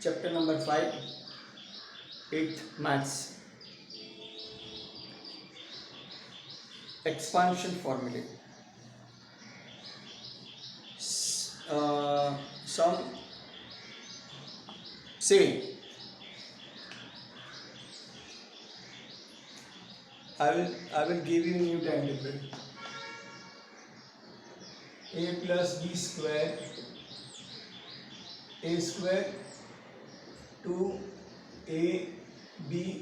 Chapter number 5, 8th Maths. Expansion formulae. Some say I will give you new timetable. A plus b square, a square 2 b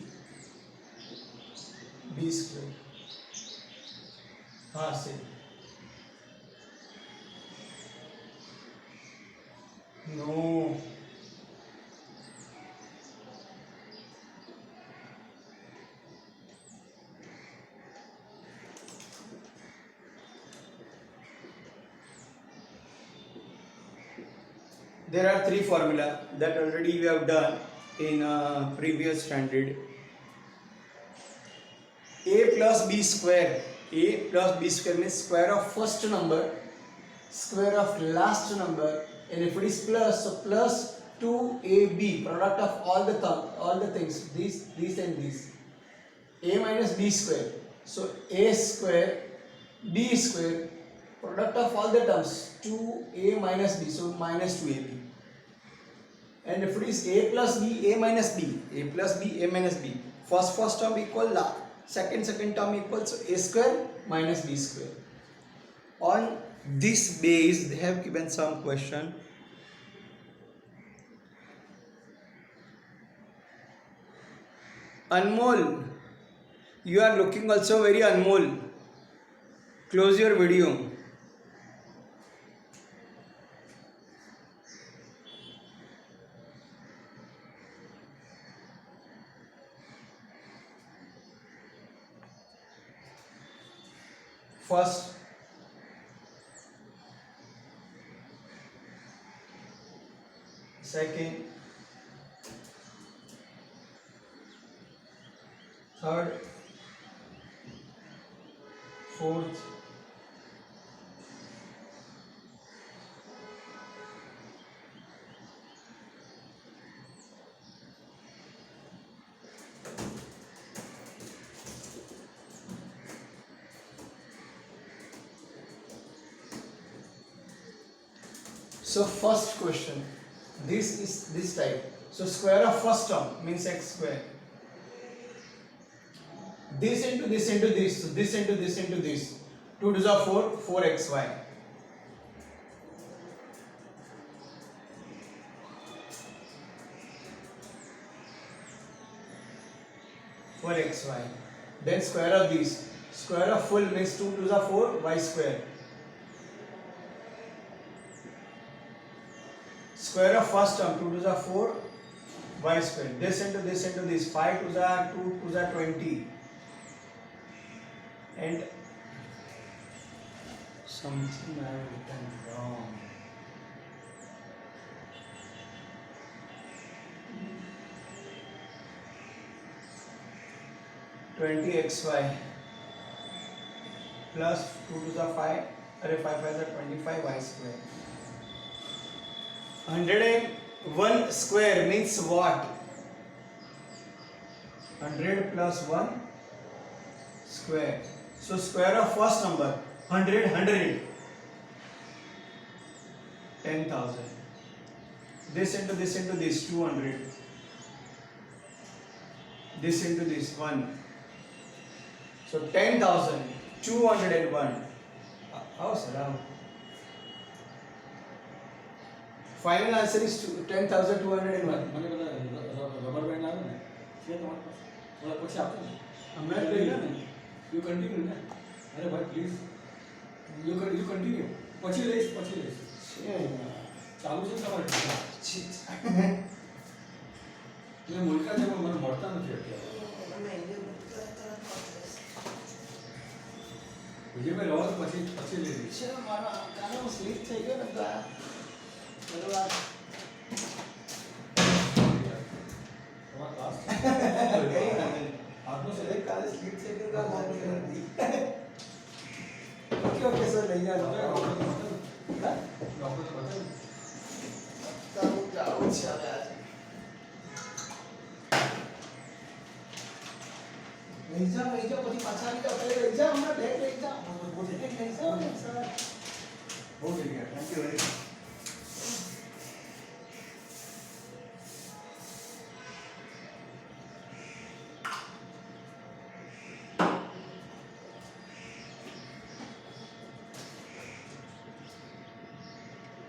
square. हाँ से no there are three formula that already we have done in previous standard. A plus b square, a plus b square means square of first number, square of last number, and if it is plus, so plus 2ab, product of all the things, these and these. A minus b square, so a square b square, product of all the terms, 2a minus b, so minus 2ab. And if it is a plus b, a minus b, a plus b, a minus b, first term equal second term equals, so a square minus b square. On this base they have given some question. Anmol, you are looking also very Anmol. Close your video. First, second, third, fourth, so first question, this is this type. So square of first term means x square. This into this into this, so this into this into this. 2 to the 4, 4xy. For xy. Then square of this. Square of full means 2 to the 4 y square. Square of first term 2 to the 4 y square. This into this into this, 5 to the 2 to the 20. And something I have written wrong. (20xy) plus 2 to the 5. 5 is 25 y square. 101 square means what? 100 plus 1 square. So square of first number 100 10,000. This into this 200. This into this 1. So 10,000 201. How sir? Final answer is 10,201. Rubber band आ ना ये तुम्हारे पास थोड़ा कुछ आपको हमने ले ना यू कंटिन्यू ना अरे भाई प्लीज यू कंटिन्यू પછી લઈશ ચાલુ છે તમારે મેં મુલકા છે પણ મને મળતા નથી અત્યારે વિજયભાઈ રહો તો પછી લઈ લઈશ મારો કાનો સ્લીપ થઈ ગયો ને તો બરોબર તમારા ક્લાસ आपको से एक काले स्लीप से के का नाम नहीं रहती ओके सर ले जा डॉक्टर तो बताओ तब जाओ चले आज એક્ઝામ પછી પાછા આવી જાવ પહેલા એક્ઝામ હમણાં બેક એક્ઝામ બહુ થઈ એક્ઝામ સર બહુ થઈ ગયા. Thank you very much.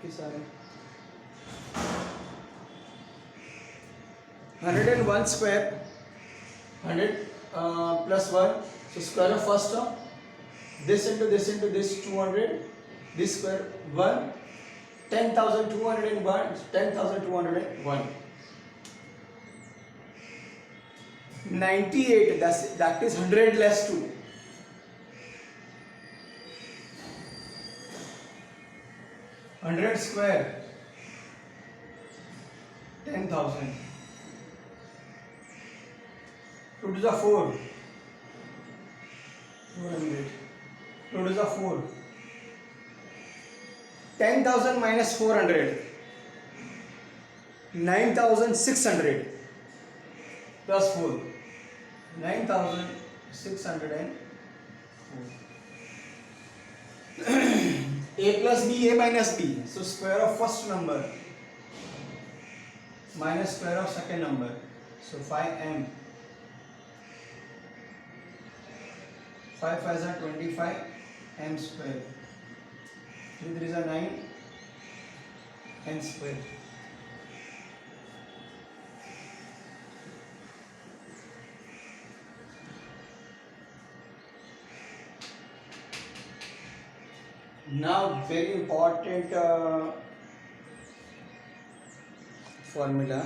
કે સારું 101 square 100 plus 1 so square of first term this into this 200 this square 1 10,201 10,201 98 that is 100 less 2 100 square 10,000 2 to the 4 200 2 to the 4 10,000 minus 400 9,600 plus 4 9,604 a plus b a minus b so square of first number minus square of second number so 5m 5 5 are 25 m square 3 3 are 9 n square now very important formula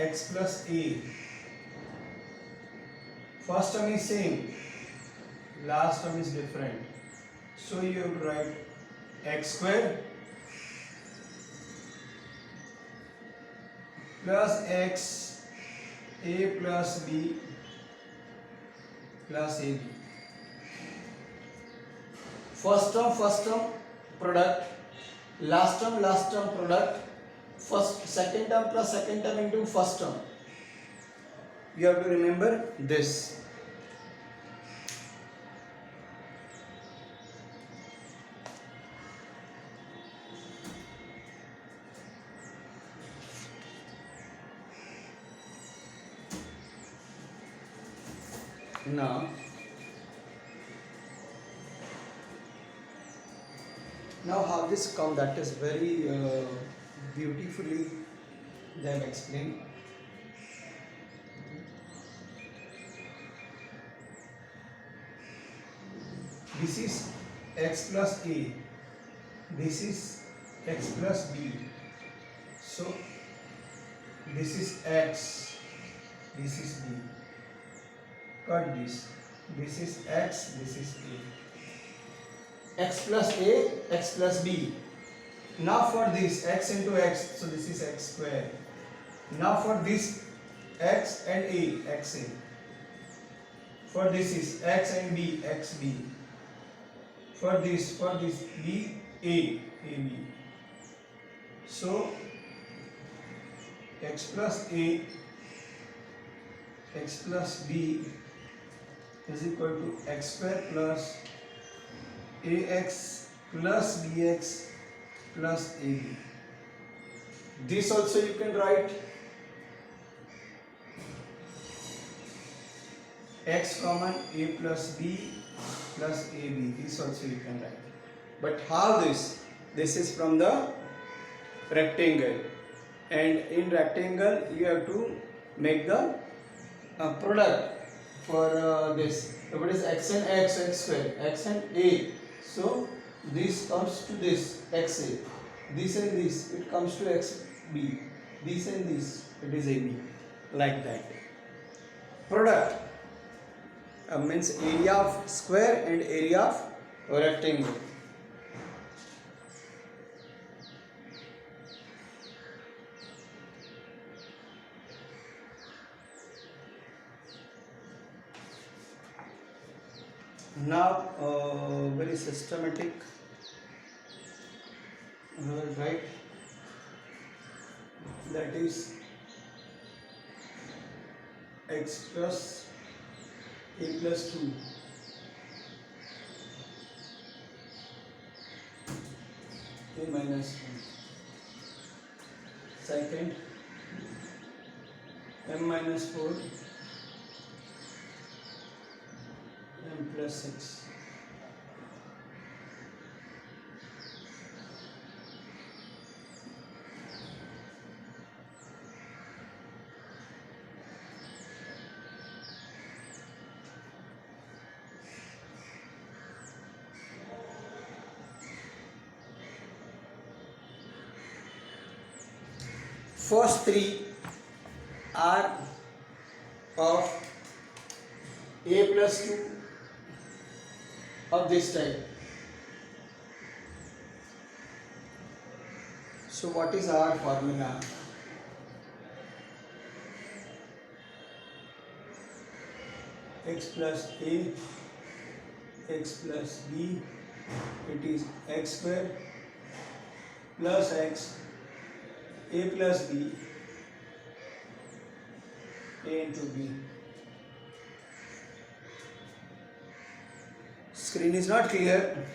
x plus a first term is same last term is different so you have to write x square plus x a plus b plus ab first term product last term product first second term plus second term into first term you have to remember this now how this come that is very beautifully they have explained this is x plus a this is x plus b so this is x this is b cut this is x this is a x plus a x plus b now for this x into x so this is x square now for this x and a xa for this is x and b xb for this b a ab so x plus a x plus b is equal to x square plus ax plus bx plus ab. This also you can write x common a plus b plus ab. This also you can write. But how this? This is from the rectangle, and in rectangle you have to make the product for this. So what is x and x square? X and a. So this comes to this xa. This and this it comes to xb. This and this it is ab. Like that. Product means area of square and area of rectangle. Now very systematic right? That is x plus a plus 2 a minus 1. Second, m minus 4 m plus 6. First three are of a plus 2 of this type. So what is our formula? X plus a, x plus b, it is x square plus x, a plus b, a into b. Screen is not clear.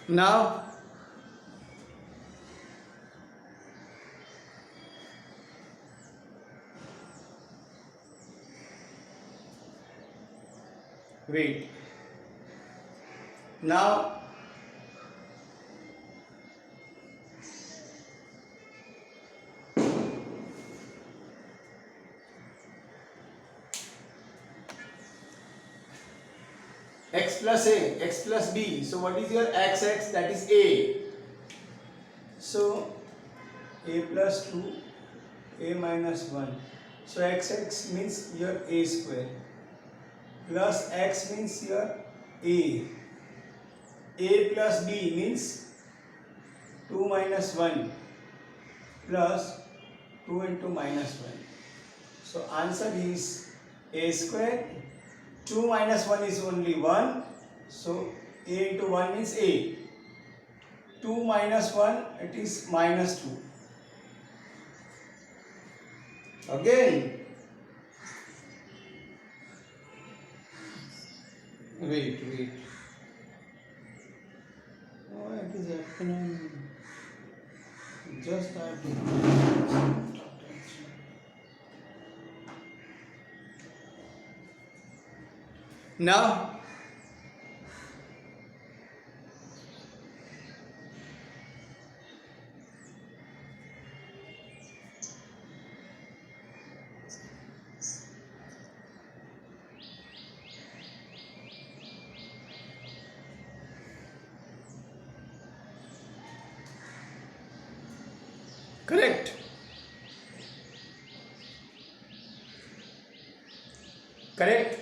Now wait. Now x plus a, x plus b. So what is your x? That is a. So a plus 2, a minus 1. So x means your a square. Plus x means your a. A plus b means 2 minus 1 plus 2 into minus 1. So answer is a square. 2 minus 1 is only 1. So a into 1 means a. 2 minus 1, it is minus 2. Again. Wait. What is happening? Just that. Now correct. Correct.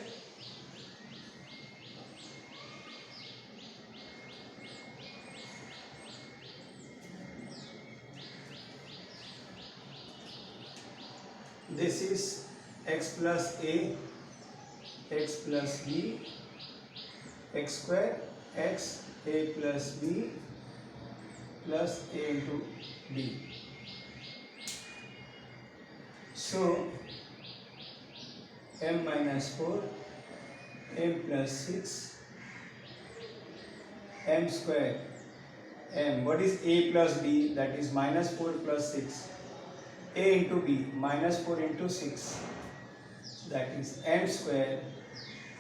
This is x plus a, x plus b, x square, x, a plus b, plus a into b. So m minus 4, m plus 6, m square, m. What is a plus b? That is minus 4 plus 6. A into b, minus 4 into 6. That is m square.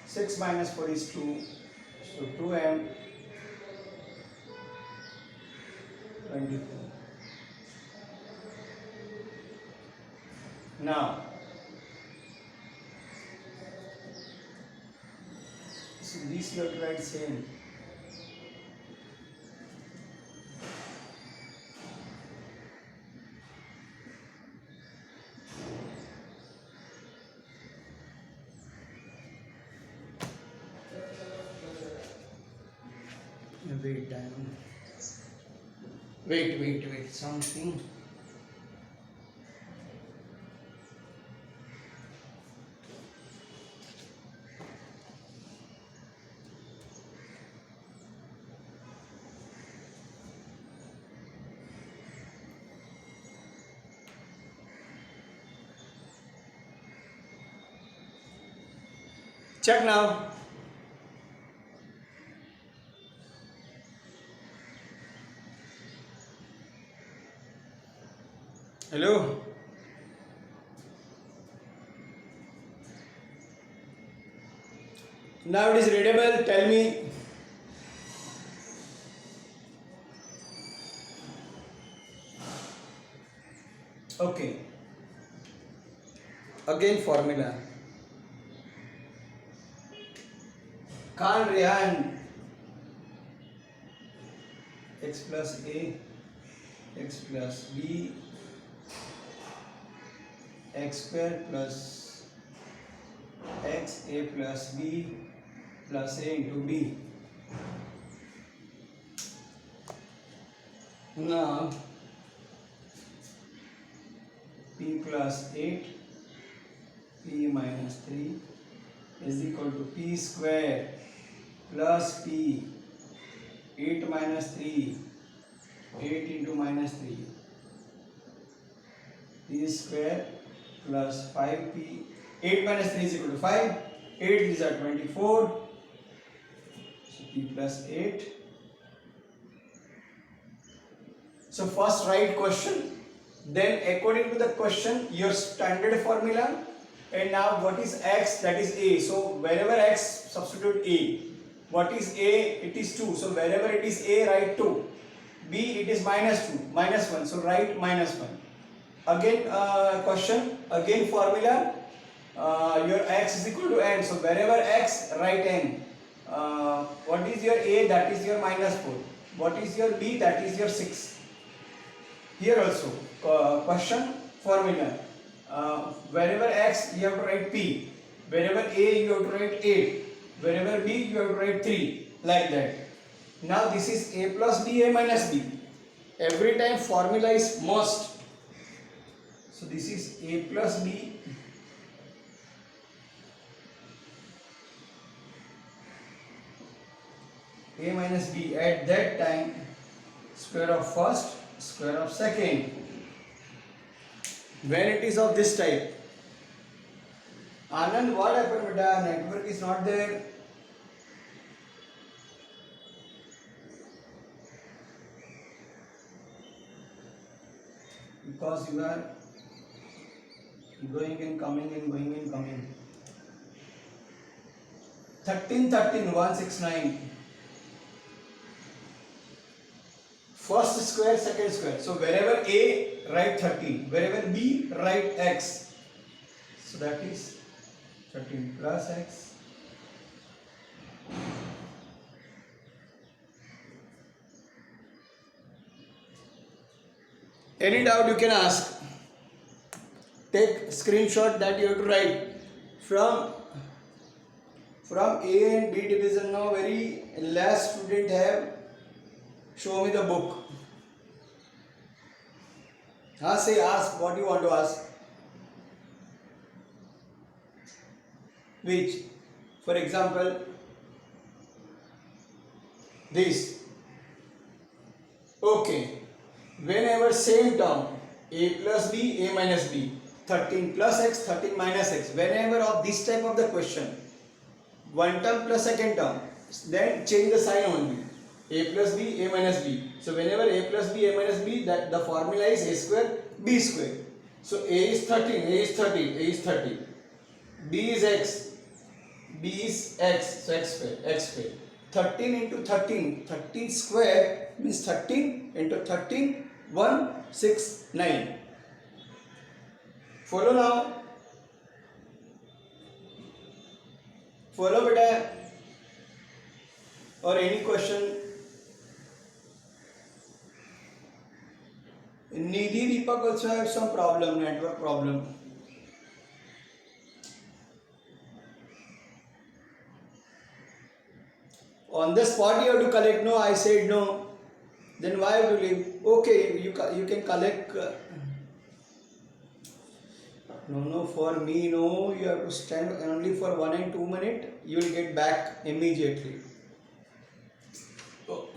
6 minus 4 is 2. So 2m 24. Now, so this you have to write same. wait something. Check now. Hello. Now it is readable. Tell me. Okay. Again formula. Can't Rehan. X plus A, X plus B, X square plus X, A plus B plus A into B. Now P plus 8, P minus 3 is equal to P square plus P, 8 minus 3, 8 into minus 3, P square plus 5P, 8 minus 3 is equal to 5, 8 these are 24, so P plus 8. So first write question, then according to the question your standard formula, and now what is X, that is A, so wherever X substitute A. What is A? It is 2. So wherever it is A, write 2. B, it is minus 2, minus 1. So write minus 1. Again question, again formula. Your X is equal to N. So wherever X, write N. What is your A? That is your minus 4. What is your B? That is your 6. Here also question, formula. Wherever X, you have to write P. Wherever A, you have to write 8. Wherever B, you have to write 3, like that. Now this is A plus B, A minus B. Every time formula is must. So this is A plus B, A minus B. At that time, square of first, square of second. When it is of this type. Anand, what happened with the network is not there? Because you are going and coming and going and coming. 13, 13, 169. First square, second square. So wherever A, write 13. Wherever B, write X. So that is 13 plus X. Any doubt you can ask. Take screenshot that you have to write. From A and B division now very less student have. Show me the book. Say, ask what you want to ask. Which, for example, this. Okay. Whenever same term, A plus B, A minus B, 13 plus X, 13 minus X. Whenever of this type of the question, one term plus second term, then change the sign only. A plus B, A minus B. So whenever A plus B, A minus B, that the formula is A square, B square. So A is 13, A is 13, A is 30. B is X, B is X, so X square, X square. 13 into 13, 13 square means 13 into 13, 169. Follow now. Follow beta. Or any question? Nidhi Deepak also have some problem, network problem. On the spot you have to collect. No, I said no. Then why have to leave? Okay, you can collect. No, for me, no. You have to stand only for 1 and 2 minutes. You will get back immediately. Oh.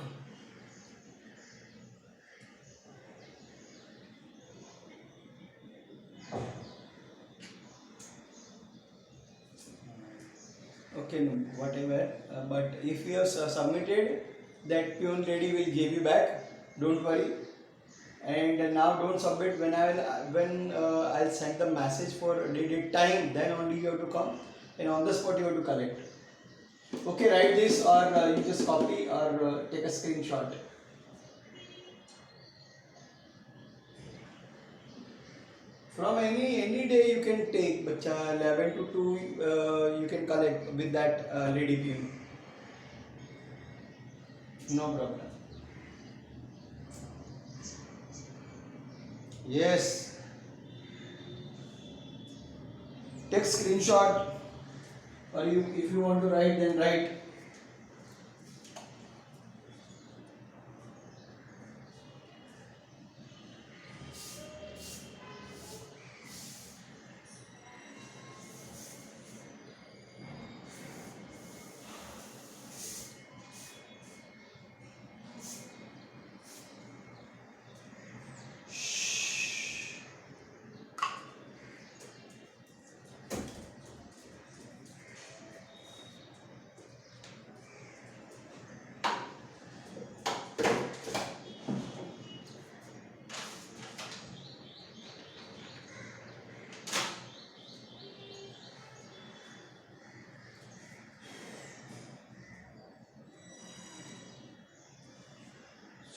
Okay, no, whatever. But if you have submitted, that peon lady will give you back. Don't worry. And now don't submit when I'll send the message for dated time. Then only you have to come, and on the spot you have to collect. Okay, write this, or you just copy or take a screenshot. From any day you can take, bacha 11 to 2 you can collect with that lady peon. No problem. Yes. Take screenshot, or if you want to write, then write.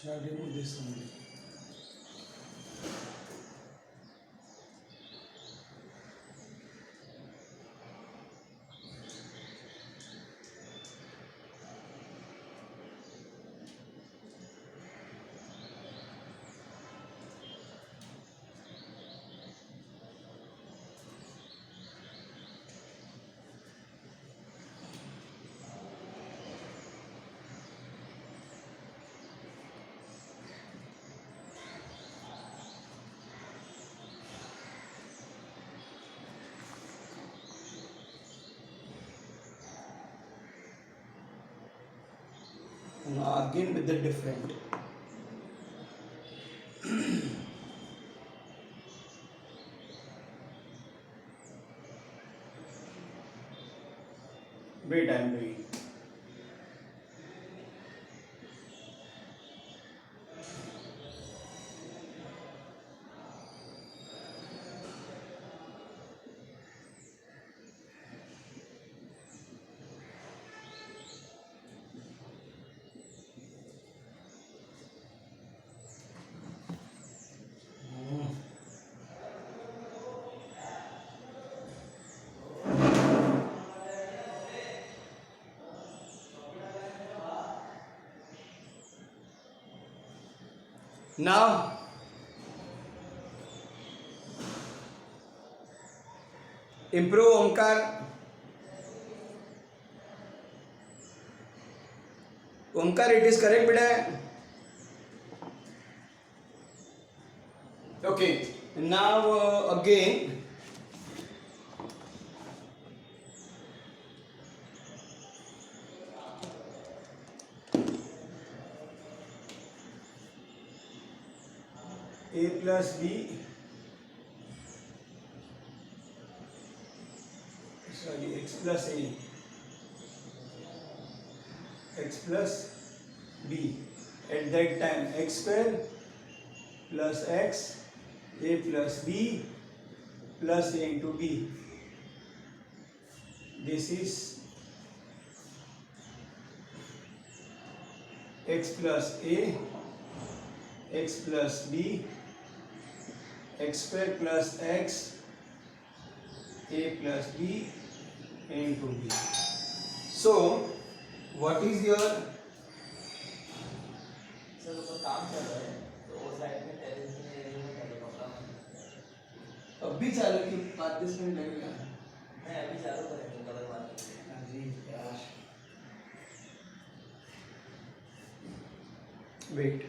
Shall I remove this only? Now again with the different. Wait, I'm doing. Now improve Omkar. Omkar, it is correct, beta. Okay. Now again. A plus B, sorry, x plus A, x plus B. At that time, x square plus x, A plus B plus A into B. This is x plus A, x plus B, x square plus x, A plus B into B. So, what is your sir ऊपर काम चल रहा है तो वो side में terrace में area में हेलीकॉप्टर अभी चालू की 5-10 मिनट लगेगा। नहीं अभी चालू करेंगे कलर मारने के लिए अरे यार wait.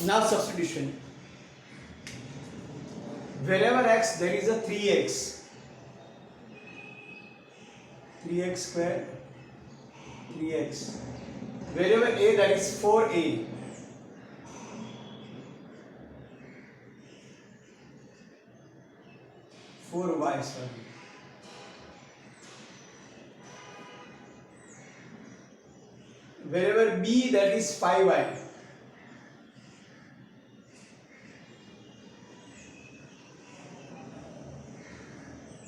Now substitution. Wherever x there is a 3x. 3x square. 3x. Wherever a that is 4a. 4y, sorry. Wherever b that is 5y.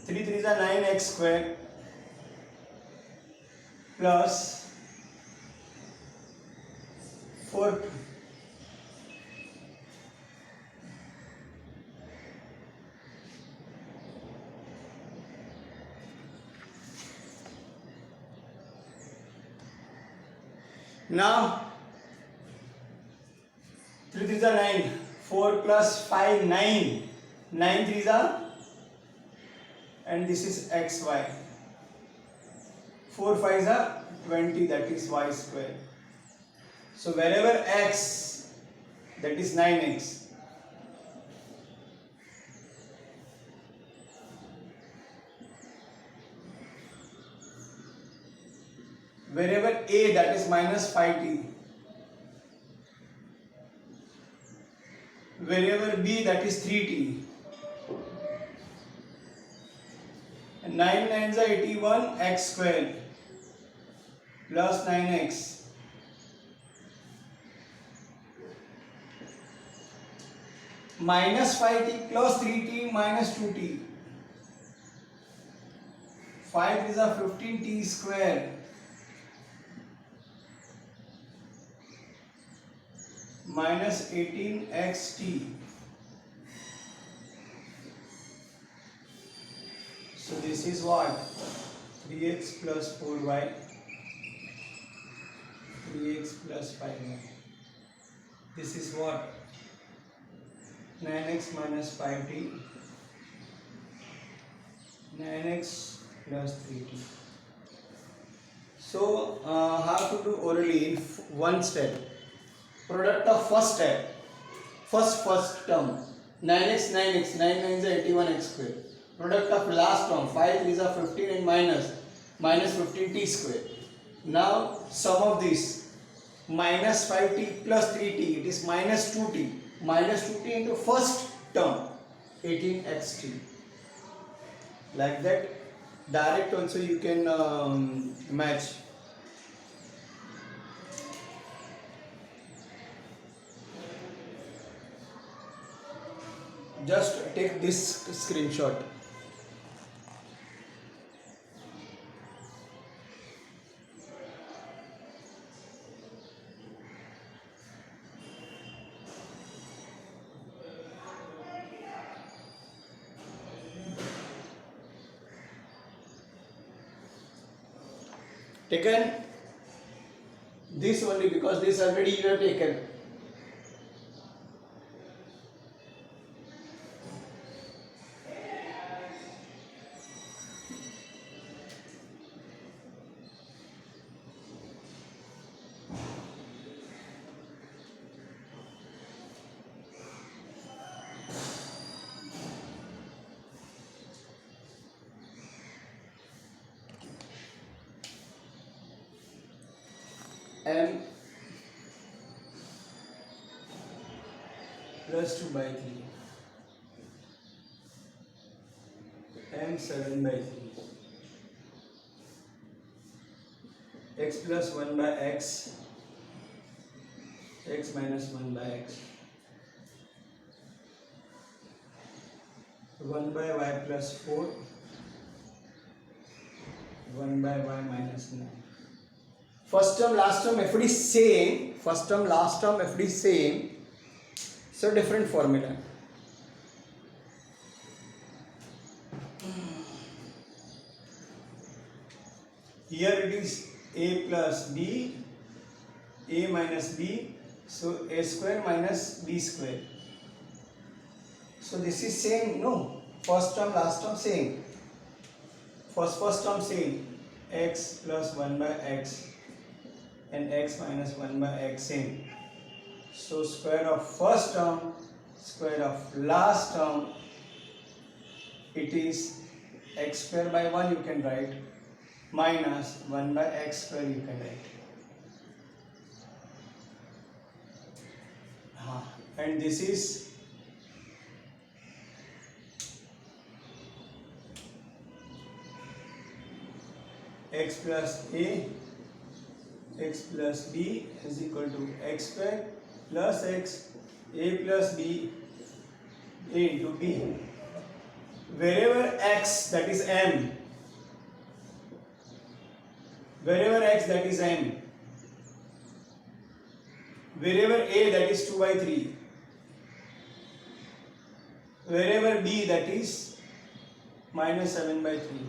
3 3 is 9x square plus 4. Now 3 3 is 9, 4 plus 5 9, 9 3 is and this is xy. 4 5 is 20, that is y square. So wherever x that is 9x, wherever a that is minus 5t, wherever b that is 3t, and 9 9s are 81 x square plus 9x minus 5t plus 3t minus 2t. 5 is a 15t square minus 18xt. So this is what? 3x plus 4y, 3x plus 5y. This is what? 9x minus 5t, 9x plus 3t. So how to do orally in one step? Product of first step, first term, 9x 9x, 9 9 is 81x square. Product of last term, 5 3 is 15 and minus 15t square. Now sum of this, minus 5t plus 3t, it is minus 2t. Minus 2t into first term, 18xt. Like that, direct also you can match. Just take this screenshot. Taken this only because this already you have taken. M plus 2 by 3. M 7 by 3. X plus 1 by x. X minus 1 by x. 1 by y plus 4. 1 by y minus 9. First term, last term, FD same. First term, last term, FD same. So different formula. Here it is a plus b, a minus b, so a square minus b square. So this is same, no? First term, last term same. First term same, x plus 1 by x and x minus 1 by x same. So square of first term, square of last term, it is x square by 1 you can write, minus 1 by x square you can write. And this is x plus a, x plus b is equal to x square plus x, a plus b, a into b. Wherever x, that is m, wherever x, that is m, wherever a, that is 2 by 3, wherever b, that is minus 7 by 3.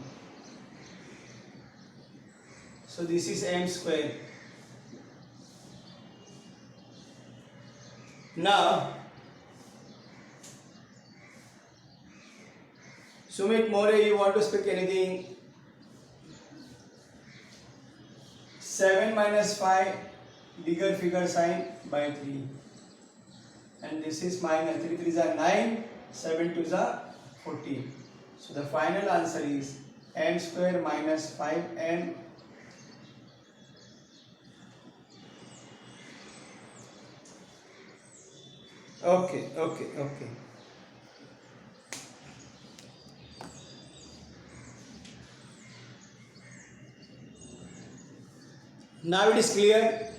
So this is m square. Now, Sumit More, you want to speak anything? 7 minus 5, bigger figure sign by 3. And this is minus 3 3s are 9, 7 2s are 14. So the final answer is m square minus 5m. Okay. Now it is clear.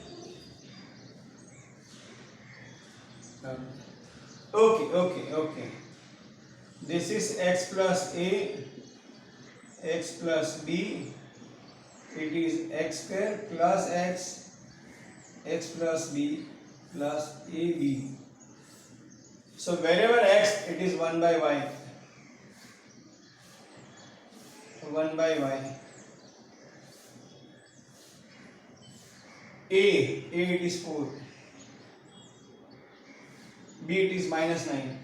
Okay. This is x plus a, x plus b. It is x square plus x, x plus b plus ab. So wherever x, it is 1 by y. 1 by y. A it is 4. B it is minus 9.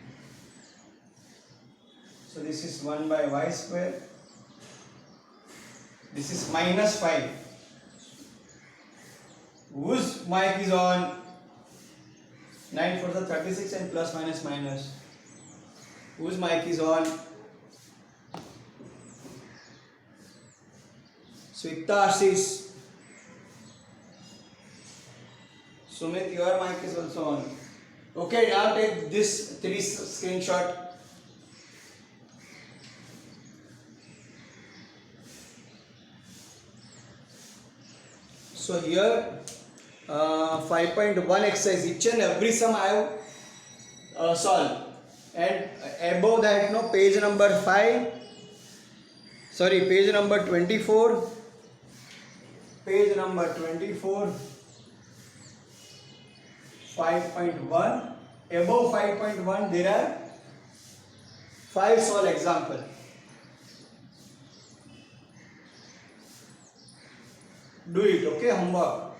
So this is 1 by y square. This is minus 5. Whose mic is on? 9 for the 36 and plus minus minus. Whose mic is on? Swita Ashish. Sumit, your mic is also on. Okay, now take this 3 screenshot. So here 5.1 exercise, each and every sum I have solved, and above that, no, page number 5, sorry, page number 24, page number 24, 5.1, above 5.1 there are 5 solve example. Do it, okay, homework.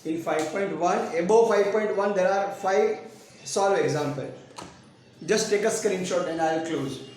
In 5.1, above 5.1 there are 5 solve example. Just take a screenshot and I will close.